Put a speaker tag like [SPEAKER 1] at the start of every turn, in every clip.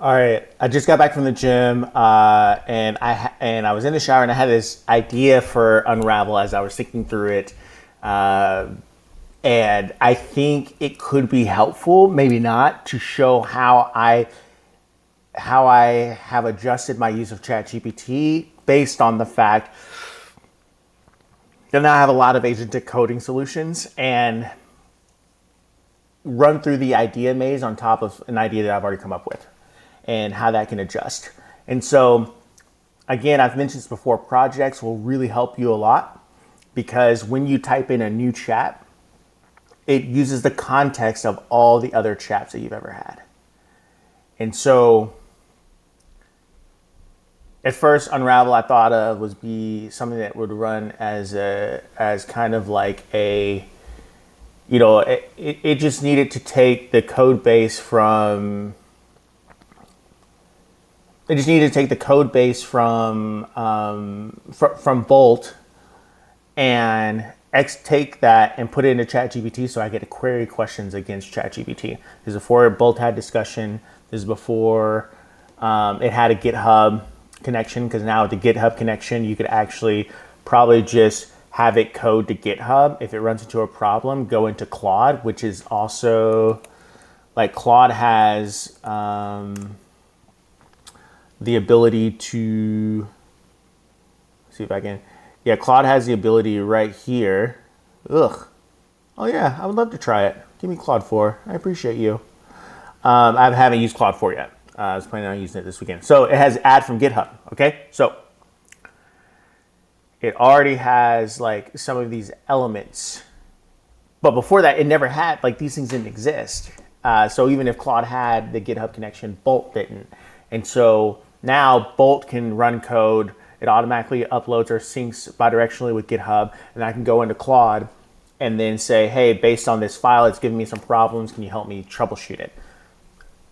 [SPEAKER 1] All right, I just got back from the gym, and I was in the shower, and I had this idea for Unravel as I was thinking through it, uh, and I think it could be helpful, maybe not, to show how I have adjusted my use of ChatGPT based on the fact that now I have a lot of agentic coding solutions and run through the idea maze on top of an idea that I've already come up with and how that can adjust. And so, again, I've mentioned this before, projects will really help you a lot because when you type in a new chat, it uses the context of all the other chats that you've ever had. And so, at first, Unravel I thought of was be something that would run as kind of like a, it just needed to take the code base from from Bolt and take that and put it into ChatGPT so I get to query questions against ChatGPT. This is before Bolt had discussion. This is before it had a GitHub connection, because now with the GitHub connection, you could actually probably just have it code to GitHub. If it runs into a problem, go into Claude, which is also like Claude has the ability to see if I can. Yeah, Claude has the ability right here. Ugh. Oh yeah, I would love to try it. Give me Claude 4. I appreciate you. I haven't used Claude 4 yet. I was planning on using it this weekend. So it has add from GitHub. Okay, so it already has like some of these elements, but before that, it never had, like, these things didn't exist. So even if Claude had the GitHub connection, Bolt didn't. And so now Bolt can run code. It automatically uploads or syncs bidirectionally with GitHub, and I can go into Claude and then say, hey, based on this file, it's giving me some problems. Can you help me troubleshoot it?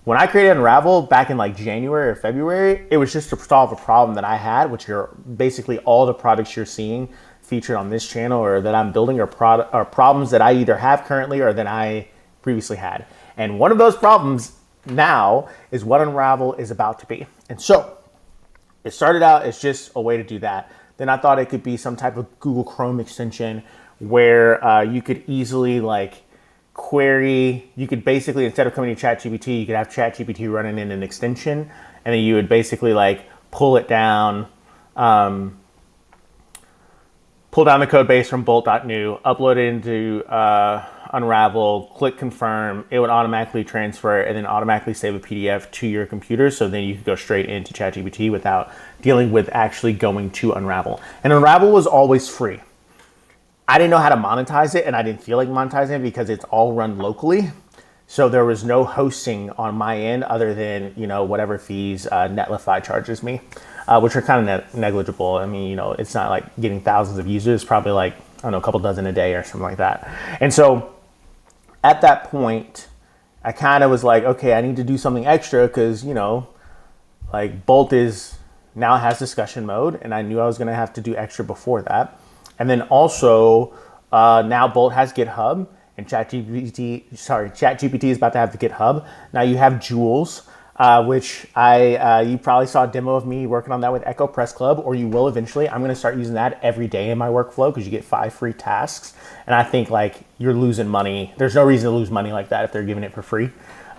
[SPEAKER 1] When I created Unravel back in like January or February, it was just to solve a problem that I had, which are basically all the products you're seeing featured on this channel or that I'm building are problems that I either have currently or that I previously had. And one of those problems now is what Unravel is about to be. And so it started out as just a way to do that. Then I thought it could be some type of Google Chrome extension where you could easily like query. You could basically, instead of coming to ChatGPT, you could have ChatGPT running in an extension, and then you would basically like pull it down, pull down the code base from bolt.new, upload it into Unravel, click confirm, it would automatically transfer and then automatically save a PDF to your computer. So then you could go straight into ChatGPT without dealing with actually going to Unravel. And Unravel was always free. I didn't know how to monetize it, and I didn't feel like monetizing it because it's all run locally. So there was no hosting on my end other than, whatever fees Netlify charges me, which are kind of negligible. I mean, it's not like getting thousands of users, probably like, I don't know, a couple dozen a day or something like that. And so at that point, I kind of was like, okay, I need to do something extra because, like Bolt now has discussion mode, and I knew I was going to have to do extra before that. And then also now Bolt has GitHub, and ChatGPT is about to have the GitHub. Now you have Jules, which you probably saw a demo of me working on that with Echo Press Club, or you will eventually. I'm going to start using that every day in my workflow because you get 5 free tasks. And I think like you're losing money. There's no reason to lose money like that if they're giving it for free.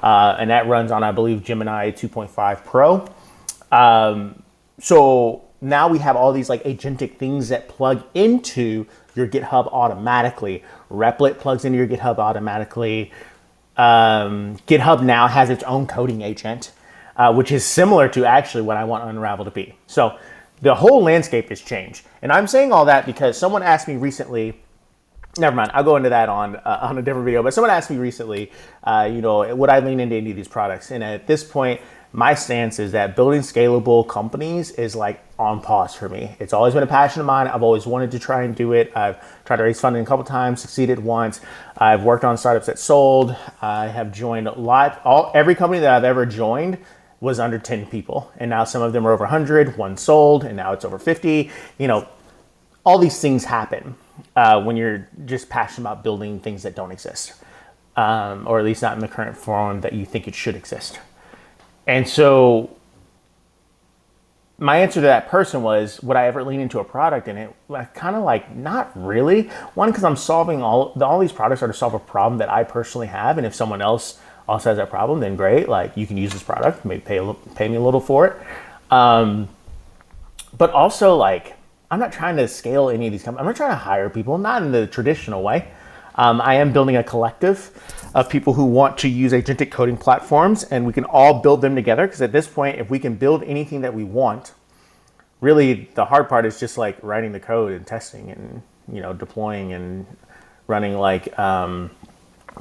[SPEAKER 1] And that runs on, I believe, Gemini 2.5 Pro. So now we have all these like agentic things that plug into your GitHub automatically. Replit plugs into your GitHub automatically. GitHub now has its own coding agent, which is similar to actually what I want Unravel to be. So the whole landscape has changed. And I'm saying all that because someone asked me recently, never mind, I'll go into that on a different video, but someone asked me recently, would I lean into any of these products? And at this point, my stance is that building scalable companies is like on pause for me. It's always been a passion of mine. I've always wanted to try and do it. I've tried to raise funding a couple times, succeeded once. I've worked on startups that sold. I have joined every company that I've ever joined was under 10 people. And now some of them are over 100, one sold, and now it's over 50. All these things happen when you're just passionate about building things that don't exist, or at least not in the current form that you think it should exist. And so my answer to that person was, would I ever lean into a product in it? Kind of like, not really. One, because I'm solving all these products are to solve a problem that I personally have. And if someone else also has that problem, then great. Like, you can use this product, maybe pay me a little for it. But also, like, I'm not trying to scale any of these companies. I'm not trying to hire people, not in the traditional way. I am building a collective of people who want to use agentic coding platforms, and we can all build them together. Because at this point, if we can build anything that we want, really the hard part is just like writing the code and testing and deploying and running like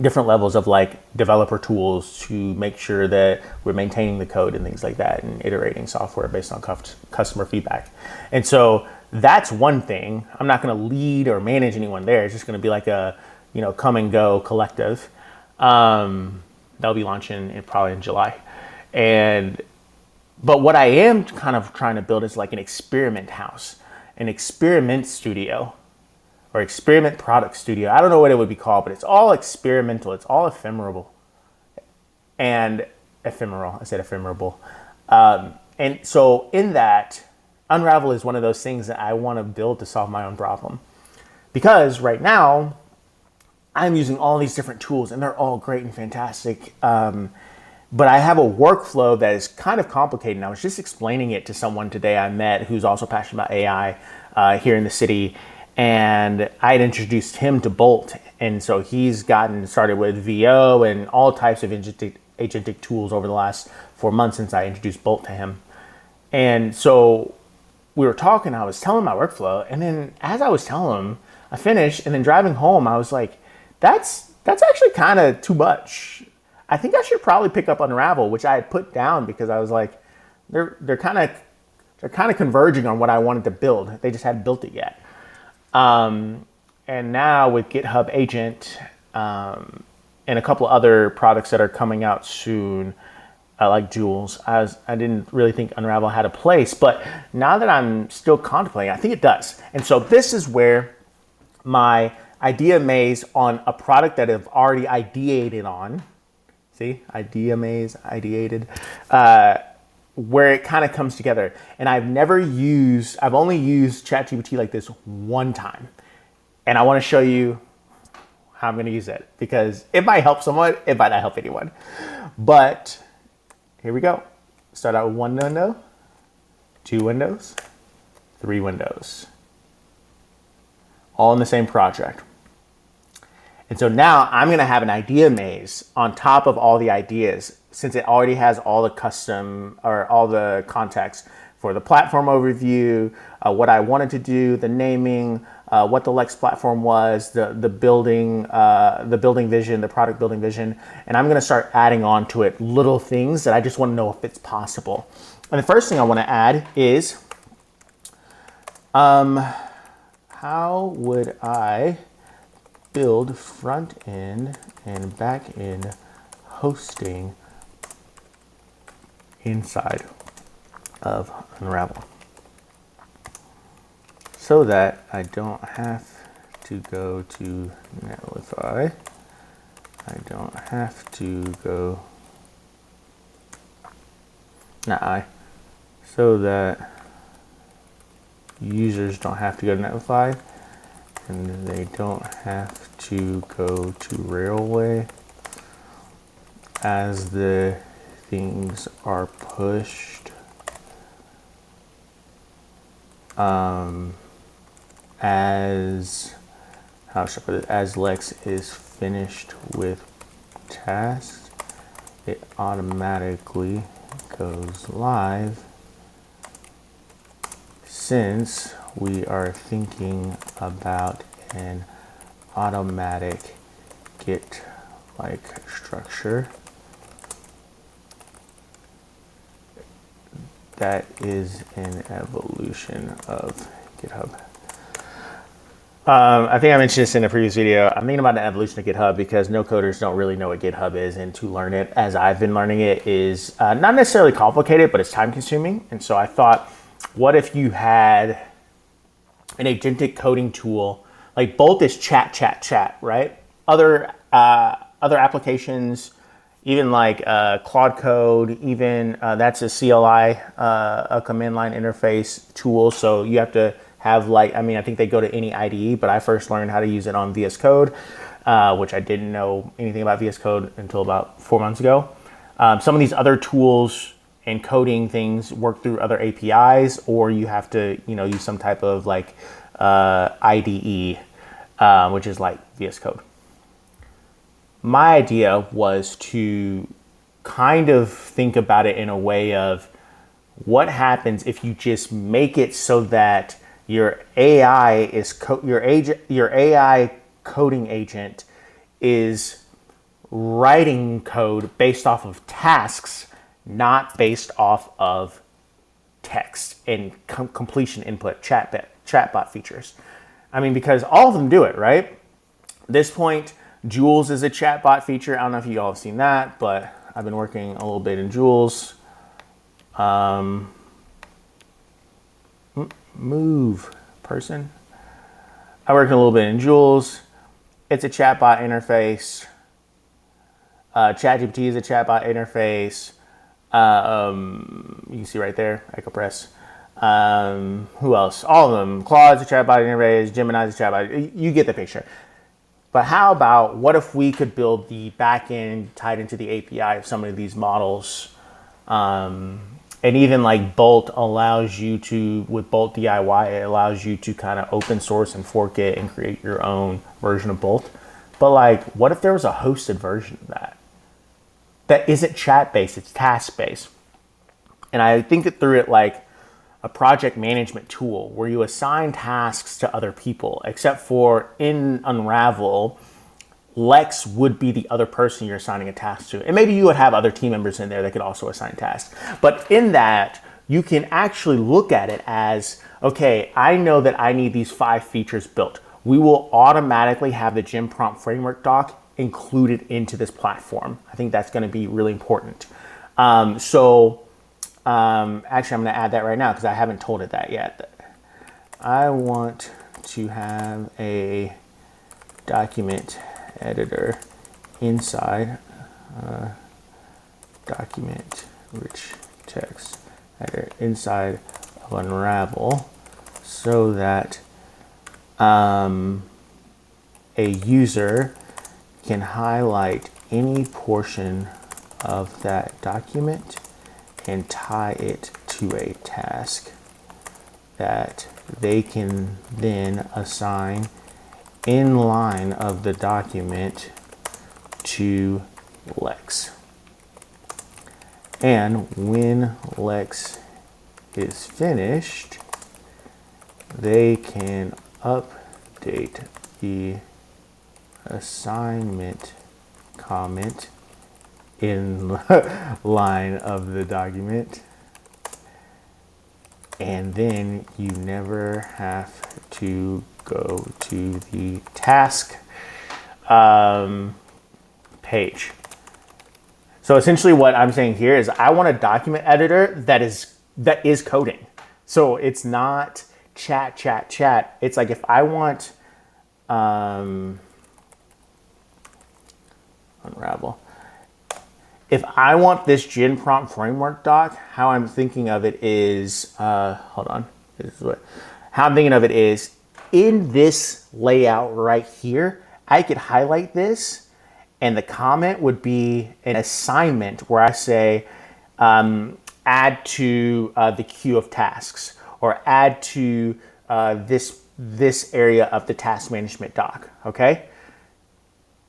[SPEAKER 1] different levels of like developer tools to make sure that we're maintaining the code and things like that and iterating software based on customer feedback. And so that's one thing. I'm not going to lead or manage anyone there. It's just going to be like a come and go collective. That'll be launching probably in July. But what I am kind of trying to build is like an experiment house, an experiment studio, or experiment product studio. I don't know what it would be called, but it's all experimental. It's all ephemeral. And ephemeral. I said ephemeral. And so in that, Unravel is one of those things that I want to build to solve my own problem. Because right now, I'm using all these different tools, and they're all great and fantastic. But I have a workflow that is kind of complicated. And I was just explaining it to someone today I met who's also passionate about AI here in the city. And I had introduced him to Bolt. And so he's gotten started with VO and all types of agentic tools over the last 4 months since I introduced Bolt to him. And so we were talking, I was telling him my workflow. And then as I was telling him, I finished. And then driving home, I was like, that's actually kind of too much. I think I should probably pick up Unravel, which I had put down because I was like, they're kind of converging on what I wanted to build. They just hadn't built it yet. And now with GitHub Agent and a couple of other products that are coming out soon, like Jules, I didn't really think Unravel had a place, but now that I'm still contemplating, I think it does. And so this is where my idea maze on a product that I've already ideated on, see, idea maze, ideated, where it kind of comes together. And I've only used ChatGPT like this one time. And I want to show you how I'm going to use it because it might help someone, it might not help anyone. But here we go. Start out with one window, 2 windows, 3 windows, all in the same project. And so now I'm going to have an idea maze on top of all the ideas, since it already has all the custom or all the context for the platform overview, what I wanted to do, the naming, what the Lex platform was, the building vision, the product building vision. And I'm going to start adding on to it little things that I just want to know if it's possible. And the first thing I want to add is, how would I build front end and back end hosting inside of Unravel so that I don't have to go to Netlify. I don't have to go, so that users don't have to go to Netlify and they don't have to go to Railway as the things are pushed as Lex is finished with tasks, it automatically goes live since we are thinking about an automatic Git-like structure that is an evolution of GitHub. I think I mentioned this in a previous video. I'm thinking about the evolution of GitHub because no coders don't really know what GitHub is, and to learn it as I've been learning it is not necessarily complicated, but it's time consuming. And so I thought, what if you had an agentic coding tool, like Bolt is chat, right? Other applications even like Claude Code, even that's a CLI, a command line interface tool. So you have to have like, I mean, I think they go to any IDE, but I first learned how to use it on VS Code, which I didn't know anything about VS Code until about 4 months ago. Some of these other tools and coding things work through other APIs, or you have to, use some type of like IDE, which is like VS Code. My idea was to kind of think about it in a way of what happens if you just make it so that your AI is your AI coding agent is writing code based off of tasks, not based off of text and completion input chatbot features. I mean, because all of them do it, right? At this point, Jules is a chatbot feature. I don't know if you all have seen that, but I've been working a little bit in Jules. Move person. I worked a little bit in Jules. It's a chatbot interface. ChatGPT is a chatbot interface. You can see right there, Echo Press. Who else? All of them. Claude's a chatbot interface. Gemini's a chatbot. You get the picture. But how about, what if we could build the backend tied into the API of some of these models? And even like Bolt allows you to, with Bolt DIY, it allows you to kind of open source and fork it and create your own version of Bolt. But like, what if there was a hosted version of that? That isn't chat-based, it's task-based. And I think it through it like a project management tool where you assign tasks to other people, except for in Unravel, Lex would be the other person you're assigning a task to. And maybe you would have other team members in there that could also assign tasks. But in that, you can actually look at it as, okay, I know that I need these 5 features built. We will automatically have the Gem Prompt Framework doc included into this platform. I think that's going to be really important. Actually, I'm going to add that right now because I haven't told it that yet. I want to have a document editor inside document rich text editor inside of Unravel so that a user can highlight any portion of that document and tie it to a task that they can then assign in line of the document to Lex. And when Lex is finished, they can update the assignment comment in line of the document, and then you never have to go to the task page. So essentially what I'm saying here is I want a document editor that is coding. So it's not chat. It's like if I want Unravel. If I want this Gen Prompt Framework doc, how I'm thinking of it is, hold on, how I'm thinking of it is, in this layout right here, I could highlight this, and the comment would be an assignment where I say, add to the queue of tasks, or add to this area of the task management doc, okay?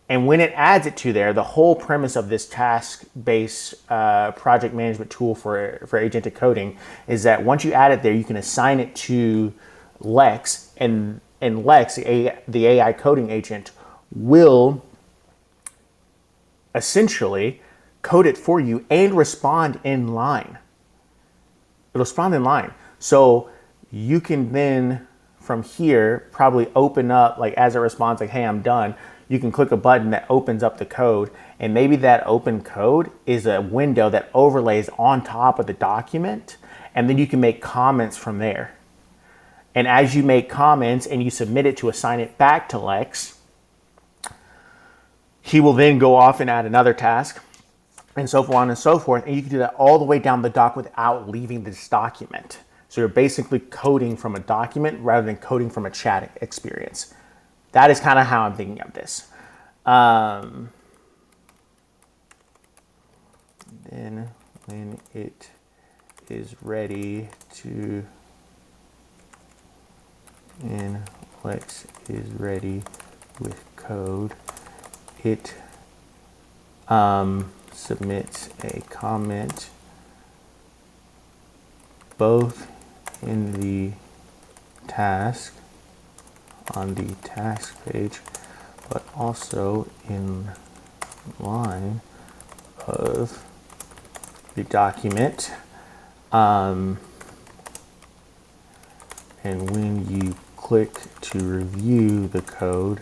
[SPEAKER 1] And when it adds it to there, the whole premise of this task-based project management tool for agentic coding is that once you add it there, you can assign it to Lex, and Lex, the AI coding agent, will essentially code it for you and respond in line. It'll respond in line. So you can then, from here, probably open up, like as it responds, like, hey, I'm done. You can click a button that opens up the code, and maybe that open code is a window that overlays on top of the document, and then you can make comments from there. And as you make comments and you submit it to assign it back to Lex, he will then go off and add another task, and so on and so forth. And you can do that all the way down the doc without leaving this document. So you're basically coding from a document rather than coding from a chat experience. That is kind of how I'm thinking of this. Then when it is ready to, and Lex is ready with code, it submits a comment both in the task, on the task page, but also in line of the document. And when you click to review the code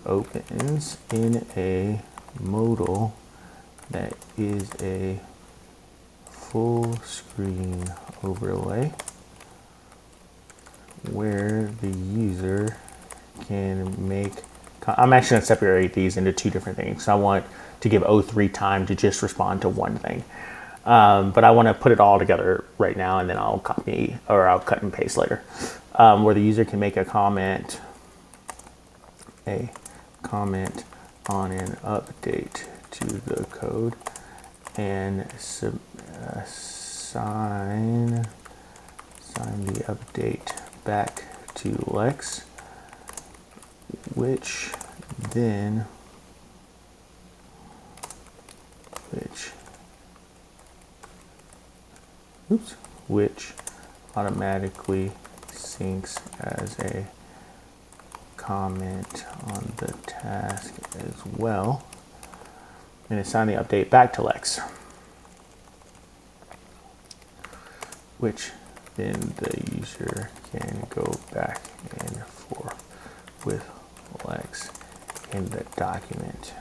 [SPEAKER 1] opens in a modal that is a full screen overlay where the user can make, I'm actually going to separate these into two different things. I want to give O3 time to just respond to one thing. But I want to put it all together right now, and then I'll copy, or I'll cut and paste later, where the user can make a comment on an update to the code and sign the update back to Lex, which automatically syncs as a comment on the task as well, and assign the update back to Lex, which then the user can go back and forth with Lex in the document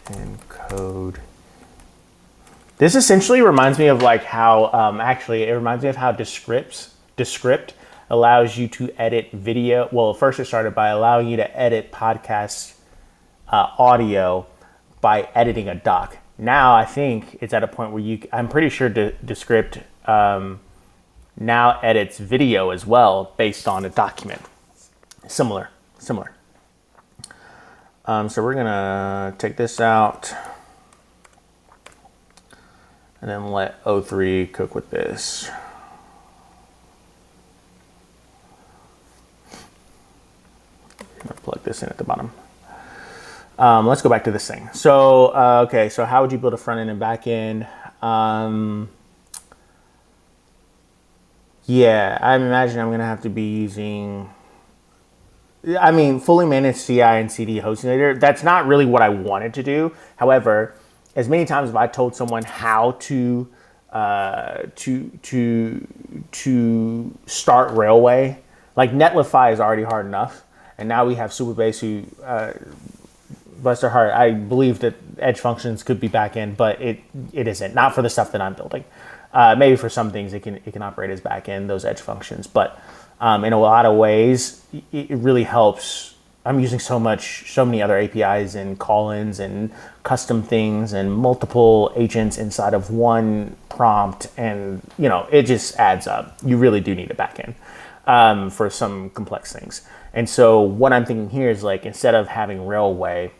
[SPEAKER 1] and code. This essentially reminds me of like how, actually it reminds me of how Descript allows you to edit video. Well, first it started by allowing you to edit podcast audio by editing a doc. Now I think it's at a point where I'm pretty sure Descript now edits video as well based on a document. Similar. So we're gonna take this out and then let O3 cook with this. I'm gonna plug this in at the bottom. Let's go back to this thing. So, okay, so how would you build a front end and back end? Yeah, I imagine I'm gonna have to be using, fully managed CI and CD hosting later. That's not really what I wanted to do. However, as many times as I told someone how to start Railway, like Netlify is already hard enough, and now we have Superbase who, bless their heart, I believe that edge functions could be backend, but it isn't. Not for the stuff that I'm building. Maybe for some things it can operate as backend, those edge functions, but in a lot of ways it really helps. I'm using so many other APIs and call-ins and custom things and multiple agents inside of one prompt, and it just adds up. You really do need a backend for some complex things. And so what I'm thinking here is, like, instead of having Railway,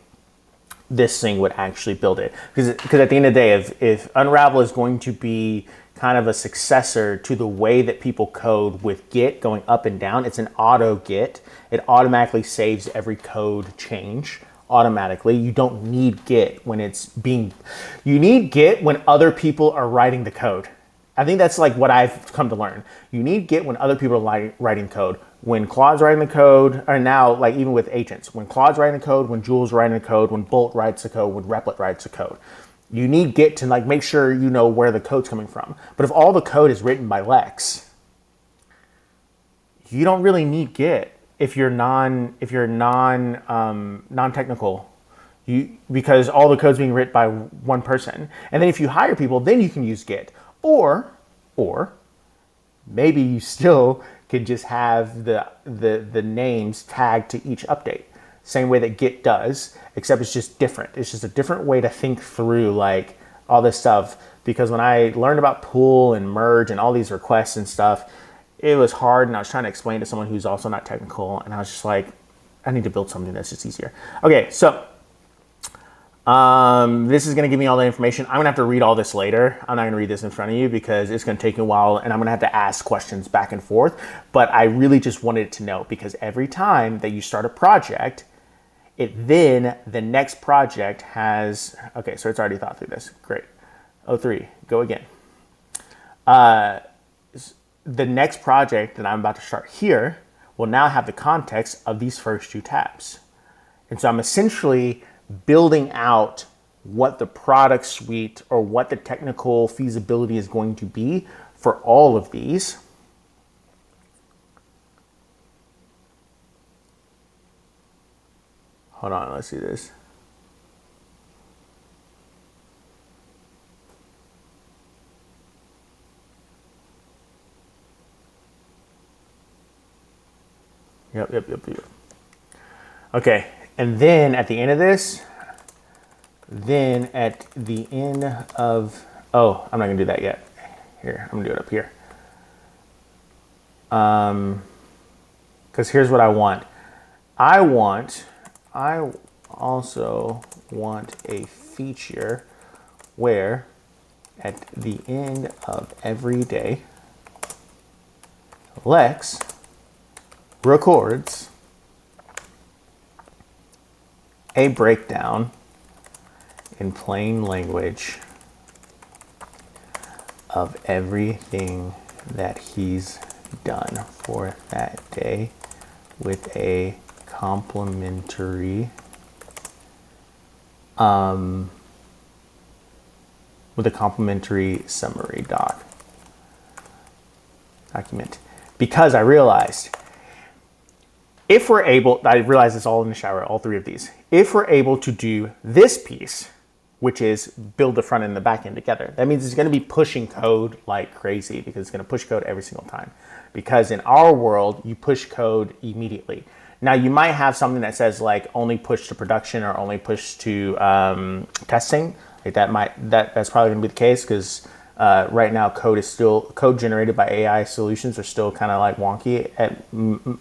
[SPEAKER 1] this thing would actually build it. Because at the end of the day, if Unravel is going to be kind of a successor to the way that people code with Git going up and down, it's an auto Git. It automatically saves every code change automatically. You don't need Git when you need Git when other people are writing the code. I think that's like what I've come to learn. You need Git when other people are writing code. When Claude's writing the code, or now, like, even with agents, when Claude's writing the code, when Jules writing the code, when Bolt writes the code, when Replit writes the code, you need Git to, like, make sure you know where the code's coming from. But if all the code is written by Lex, you don't really need Git if you're non-technical. Because all the code's being written by one person. And then if you hire people, then you can use Git. Or maybe you still could just have the names tagged to each update. same way that Git does, except it's just different. It's just a different way to think through like all this stuff. Because when I learned about pull and merge and all these requests and stuff, it was hard, and I was trying to explain to someone who's also not technical, and I was just like, I need to build something that's just easier. Okay, so this is going to give me all the information. I'm going to have to read all this later. I'm not going to read this in front of you because it's going to take a while, and I'm going to have to ask questions back and forth. But I really just wanted to know, because every time that you start a project, then the next project has, okay, so it's already thought through this. Great. O3, go again. The next project that I'm about to start here will now have the context of these first two tabs. And so I'm essentially building out what the product suite or what the technical feasibility is going to be for all of these. Hold on, let's see this. Yep. Okay, and then at the end of this, I'm not gonna do that yet. Here, I'm gonna do it up here. Because here's what I want. I also want a feature where at the end of every day, Lex records a breakdown in plain language of everything that he's done for that day with a complimentary summary document. Because I realized I realized this all in the shower, all three of these. If we're able to do this piece, which is build the front end and the back end together, that means it's going to be pushing code like crazy, because it's going to push code every single time. Because in our world, you push code immediately. Now, you might have something that says like only push to production or only push to testing. Like that's probably going to be the case, because right now code generated by AI solutions are still kind of like wonky at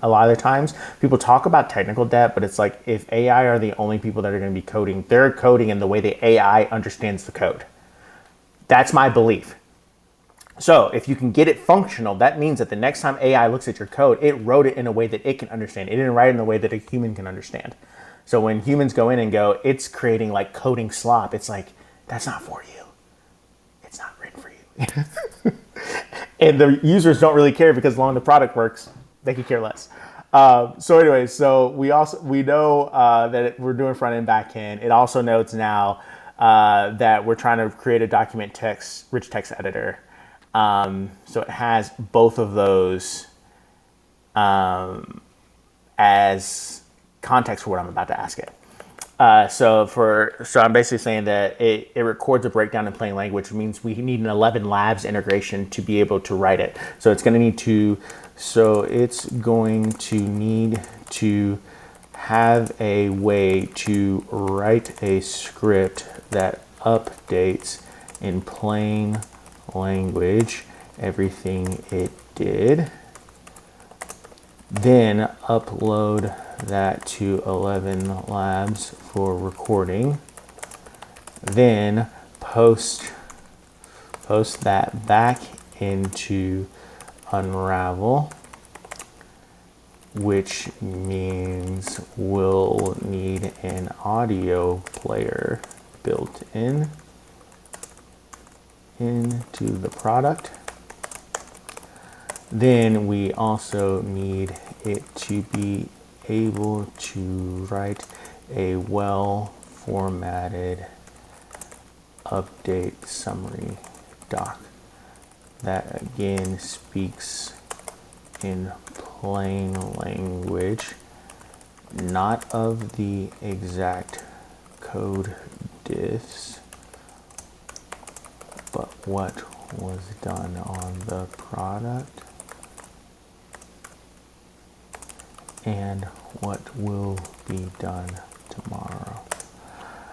[SPEAKER 1] a lot of the times. People talk about technical debt, but it's like if AI are the only people that are going to be coding, they're coding in the way the AI understands the code. That's my belief. So if you can get it functional, that means that the next time AI looks at your code, it wrote it in a way that it can understand. It didn't write it in a way that a human can understand. So when humans go in and go, it's creating like coding slop, it's like, that's not for you. It's not written for you. And the users don't really care, because as long as the product works, they could care less. So anyway, so we know that we're doing front end, back end. It also notes now that we're trying to create a rich text editor. So it has both of those as context for what I'm about to ask it. So I'm basically saying that it records a breakdown in plain language, which means we need an 11 labs integration to be able to write it. So it's going to need to have a way to write a script that updates in plain language everything it did, then upload that to 11 labs for recording, then post that back into Unravel, which means we'll need an audio player built into the product. Then we also need it to be able to write a well-formatted update summary doc that again speaks in plain language, not of the exact code diffs, but what was done on the product and what will be done tomorrow.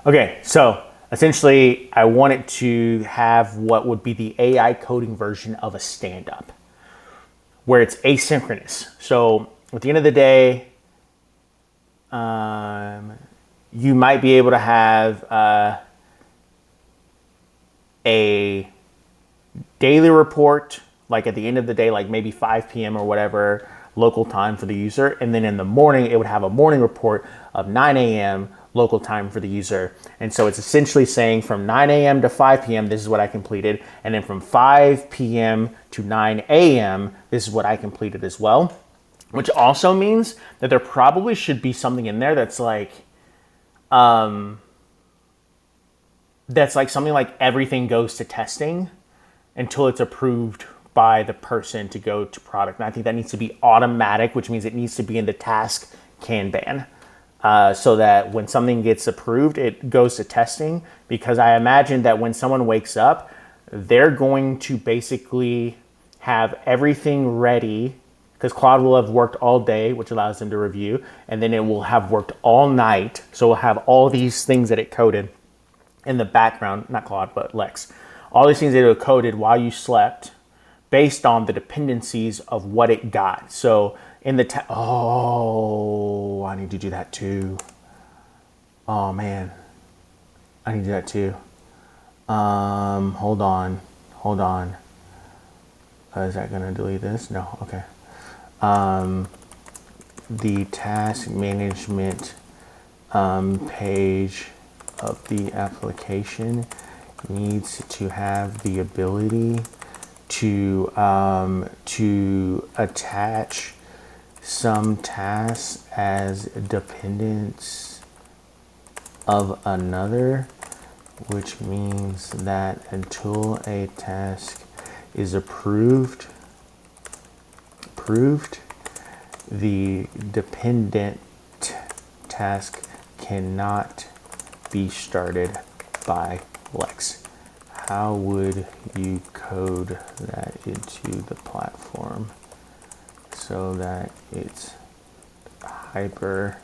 [SPEAKER 1] Okay, so essentially I wanted to have what would be the AI coding version of a stand-up, where it's asynchronous. So at the end of the day, you might be able to have a daily report, like at the end of the day, like maybe 5 p.m. or whatever local time for the user. And then in the morning, it would have a morning report of 9 a.m. local time for the user. And so it's essentially saying from 9 a.m. to 5 p.m., this is what I completed. And then from 5 p.m. to 9 a.m., this is what I completed as well. Which also means that there probably should be something in there that's like something like everything goes to testing until it's approved by the person to go to product. And I think that needs to be automatic, which means it needs to be in the task Kanban. So that when something gets approved, it goes to testing. Because I imagine that when someone wakes up, they're going to basically have everything ready, because Claude will have worked all day, which allows them to review, and then it will have worked all night. So we'll have all these things that it coded in the background, not Claude, but Lex. All these things that it coded while you slept based on the dependencies of what it got. So in the, oh, I need to do that too. Oh man, I need to do that too. Hold on. Is that gonna delete this? No, okay. The task management page of the application needs to have the ability to attach some tasks as dependents of another, which means that until a task is approved, the dependent task cannot be started by Lex. How would you code that into the platform so that it's hyper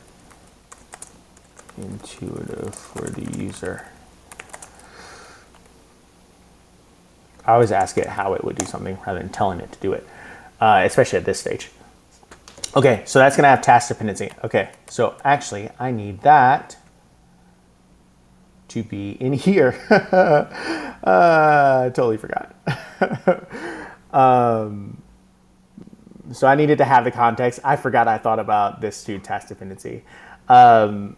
[SPEAKER 1] intuitive for the user? I always ask it how it would do something rather than telling it to do it, especially at this stage. Okay, so that's gonna have task dependency. Okay, so actually I need that to be in here. I totally forgot. So I needed to have the context. I forgot I thought about this to task dependency. Because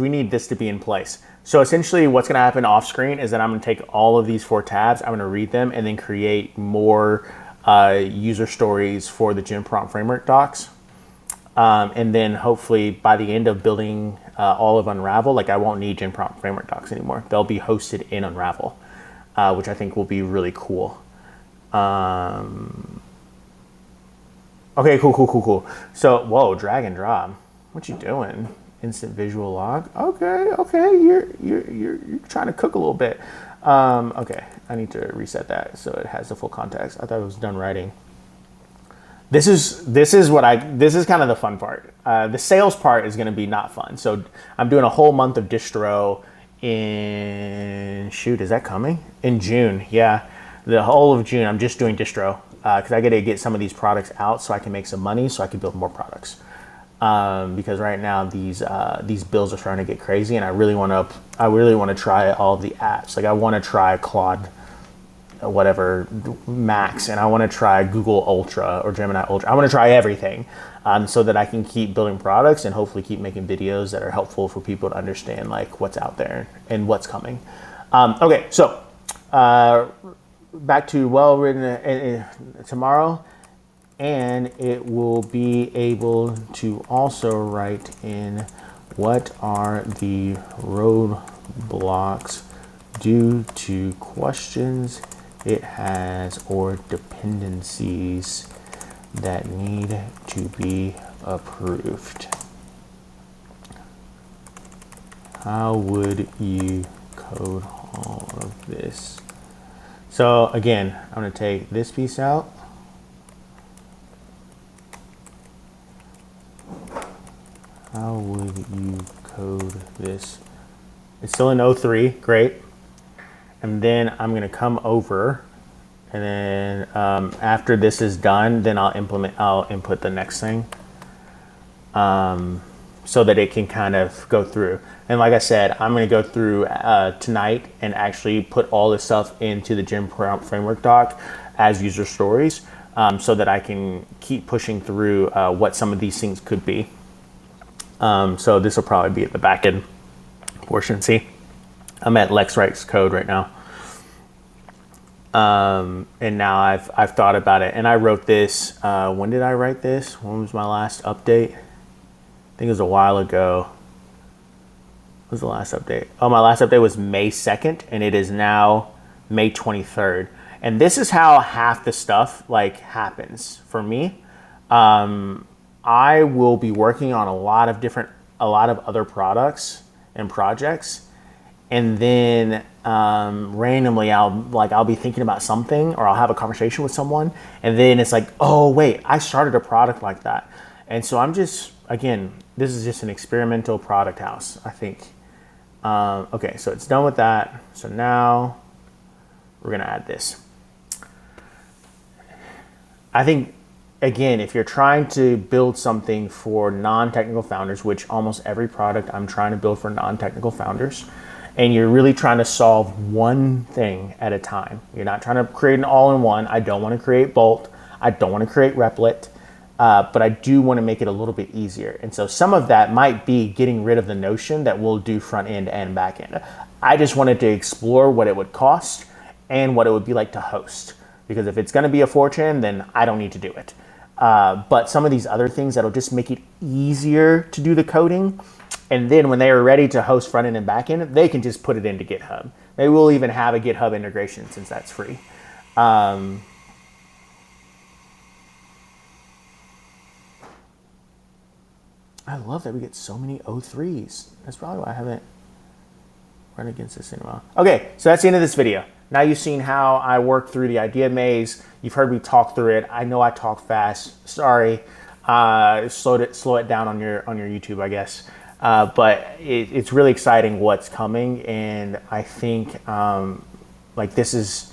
[SPEAKER 1] we need this to be in place. So essentially what's gonna happen off screen is that I'm gonna take all of these 4 tabs, I'm gonna read them and then create more user stories for the Gym Prompt Framework docs. And then hopefully by the end of building all of Unravel, like I won't need Gym Prompt Framework docs anymore. They'll be hosted in Unravel, which I think will be really cool. Okay, cool. So, whoa, drag and drop. What you doing? Instant visual log. Okay, you're trying to cook a little bit. Okay, I need to reset that so it has the full context. I thought it was done writing. This is kind of the fun part. The sales part is going to be not fun. So I'm doing a whole month of distro in, shoot, is that coming? In June, yeah. The whole of June, I'm just doing distro because I got to get some of these products out so I can make some money so I can build more products. Because right now these bills are starting to get crazy, and I really want to try all of the apps. Like I want to try Claude, whatever Max, and I want to try Google Ultra or Gemini Ultra. I want to try everything, so that I can keep building products and hopefully keep making videos that are helpful for people to understand like what's out there and what's coming. Okay, so back to well-written tomorrow. And it will be able to also write in what are the roadblocks due to questions it has or dependencies that need to be approved. How would you code all of this? So again, I'm going to take this piece out. you code this? It's still in 03, great. And then I'm gonna come over, and then after this is done, then I'll input the next thing, so that it can kind of go through. And like I said, I'm gonna go through tonight and actually put all this stuff into the Gym Prompt Framework doc as user stories, so that I can keep pushing through what some of these things could be. So this will probably be at the backend portion. See, I'm at Lex writes code right now. And now I've thought about it, and I wrote this. When did I write this? When was my last update? I think it was a while ago. What was the last update? Oh, my last update was May 2nd, and it is now May 23rd. And this is how half the stuff like happens for me. I will be working on a lot of other products and projects, and then randomly I'll be thinking about something, or I'll have a conversation with someone, and then it's like, oh wait, I started a product like that. And so I'm just, again, this is just an experimental product house, I think. Okay, so it's done with that. So now we're gonna add this. I think, again, if you're trying to build something for non-technical founders, which almost every product I'm trying to build for non-technical founders, and you're really trying to solve one thing at a time. You're not trying to create an all-in-one. I don't want to create Bolt. I don't want to create Replit, but I do want to make it a little bit easier. And so some of that might be getting rid of the notion that we'll do front end and back end. I just wanted to explore what it would cost and what it would be like to host. Because if it's going to be a fortune, then I don't need to do it. But some of these other things that'll just make it easier to do the coding, and then when they are ready to host front end and back end, they can just put it into GitHub. They will even have a GitHub integration since that's free. I love that we get so many O3s. That's probably why I haven't run against this in a while. Okay, so that's the end of this video. Now you've seen how I work through the idea maze. You've heard me talk through it. I know I talk fast. Sorry. Slow it down on your YouTube, I guess. But it's really exciting what's coming, and I think like this is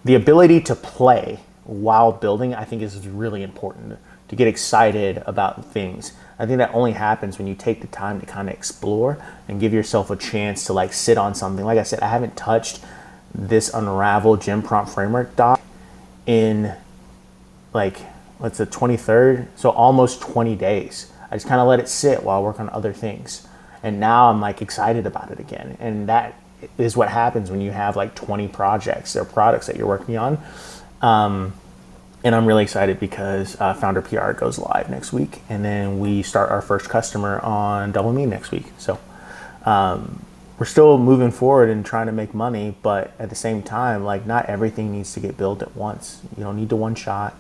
[SPEAKER 1] the ability to play while building. I think is really important to get excited about things. I think that only happens when you take the time to kind of explore and give yourself a chance to like sit on something. Like I said, I haven't touched this Unravel Gym Prompt Framework doc in like, what's the 23rd? So almost 20 days. I just kind of let it sit while I work on other things. And now I'm like excited about it again. And that is what happens when you have like 20 projects or products that you're working on. And I'm really excited because Founder PR goes live next week. And then we start our first customer on Double Me next week. So we're still moving forward and trying to make money, but at the same time, like not everything needs to get built at once. You don't need to one shot.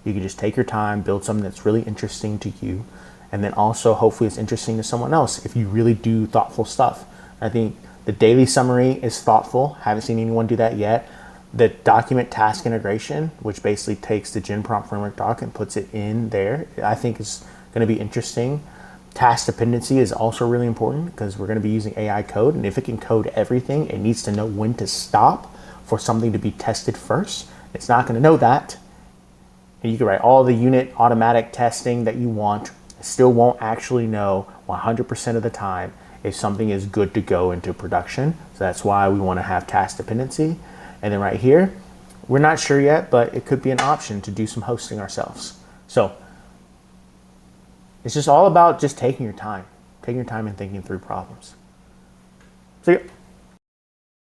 [SPEAKER 1] You can just take your time, build something that's really interesting to you, and then also hopefully it's interesting to someone else if you really do thoughtful stuff. I think the daily summary is thoughtful. Haven't seen anyone do that yet. The document task integration, which basically takes the Gym Prompt Framework doc and puts it in there, I think is going to be interesting. Task dependency is also really important because we're going to be using AI code, and if it can code everything, it needs to know when to stop for something to be tested first. It's not going to know that. And you can write all the unit automatic testing that you want. It still won't actually know 100% of the time if something is good to go into production. So that's why we want to have task dependency. And then right here, we're not sure yet, but it could be an option to do some hosting ourselves. So it's just all about just taking your time and thinking through problems. See ya.